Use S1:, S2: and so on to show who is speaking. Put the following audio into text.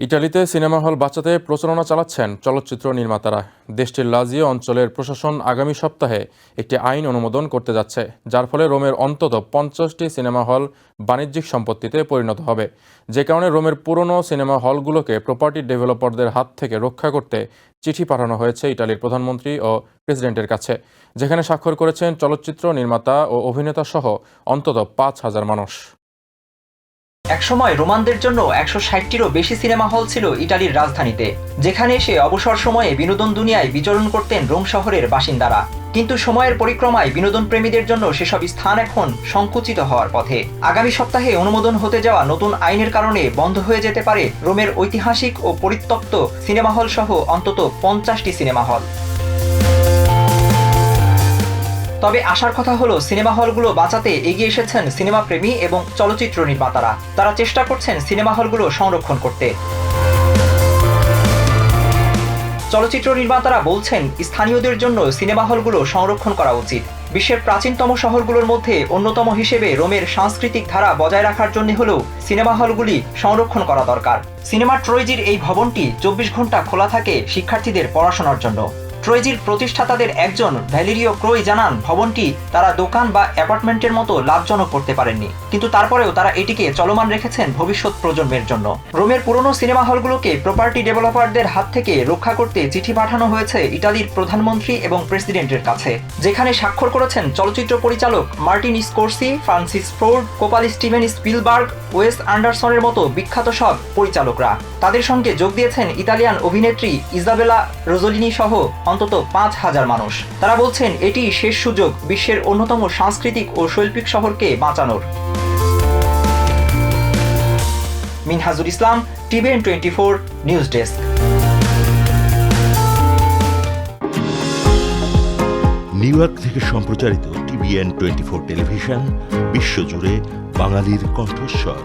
S1: ইতালিতে cinema hall বাঁচাতে প্রচারণা চালাচ্ছেন চলচ্চিত্র নির্মাতারা। দেশটির লাজিও অঞ্চলের প্রশাসন আগামী সপ্তাহে একটি আইন অনুমোদন করতে যাচ্ছে, যার ফলে রোমের অন্তত 50টি সিনেমা হল বাণিজ্যিক সম্পত্তিতে পরিণত হবে। যে কারণে রোমের পুরনো সিনেমা হলগুলোকে প্রপার্টি ডেভেলপারদের হাত থেকে রক্ষা করতে চিঠি পাঠানো হয়েছে ইতালির প্রধানমন্ত্রী ও প্রেসিডেন্টের কাছে, যেখানে স্বাক্ষর করেছেন চলচ্চিত্র নির্মাতা ও অভিনেতা সহ অন্তত 5,000 মানুষ।
S2: একসময় রোমানদের জন্য 160টিরও বেশি সিনেমা হল ছিল ইটালির রাজধানীতে, যেখানে এসে অবসর সময়ে বিনোদন দুনিয়ায় বিচরণ করতেন রোম শহরের বাসিন্দারা। কিন্তু সময়ের পরিক্রমায় বিনোদন প্রেমীদের জন্য সেসব স্থান এখন সংকুচিত হওয়ার পথে। আগামী সপ্তাহে অনুমোদন হতে যাওয়া নতুন আইনের কারণে বন্ধ হয়ে যেতে পারে রোমের ঐতিহাসিক ও পরিত্যক্ত সিনেমা হল সহ অন্তত 50টি সিনেমা হল। তবে আসার কথা হলো, সিনেমা হলগুলো বাঁচাতে এগিয়ে এসেছেন সিনেমা প্রেমী এবং চলচ্চিত্র নির্মাতারা। তারা চেষ্টা করছেন সিনেমা হলগুলো সংরক্ষণ করতে। চলচ্চিত্র নির্মাতারা বলছেন, স্থানীয়দের জন্য সিনেমা হলগুলো সংরক্ষণ করা উচিত। বিশ্বের প্রাচীনতম শহরগুলোর মধ্যে অন্যতম হিসেবে রোমের সাংস্কৃতিক ধারা বজায় রাখার জন্য হলেও সিনেমা হলগুলি সংরক্ষণ করা দরকার। সিনেমা ট্রোইজির এই ভবনটি 24 ঘন্টা খোলা থাকে শিক্ষার্থীদের পড়াশোনার জন্য। ট্রোইজির প্রতিষ্ঠাতাদের একজন ভ্যালেরিও ক্রোই জানান, ভবনটি তারা দোকান বা অ্যাপার্টমেন্টের মতো লাভজনক করতে পারেননি, কিন্তু তারপরেও তারা এটিকে চলমান রেখেছেন ভবিষ্যৎ প্রজন্মের জন্য। রোমের পুরনো সিনেমা হলগুলোকে প্রপার্টি ডেভেলপারদের হাত থেকে রক্ষা করতে চিঠি পাঠানো হয়েছে ইতালির প্রধানমন্ত্রী এবং প্রেসিডেন্টের কাছে, যেখানে স্বাক্ষর করেছেন চলচ্চিত্র পরিচালক Martin Scorsese, Francis Ford Coppola, Steven Spielberg, Wes অ্যান্ডারসনের মতো বিখ্যাত সব পরিচালকরা। তাদের সঙ্গে যোগ দিয়েছেন ইতালিয়ান অভিনেত্রী ইজাবেলা রোজোলিনি সহ অন্তত 5,000 মানুষ। তারা বলছেন, এটি শেষ সুযোগ বিশ্বের অন্যতম সাংস্কৃতিক ও শৈল্পিক শহরকে বাঁচানোর। Minhajul Islam, TVN 24 news desk.
S3: New York থেকে সম্প্রচারিত টিভিএন 24 টেলিভিশন বিশ্বজুড়ে বাঙালির কণ্ঠস্বর।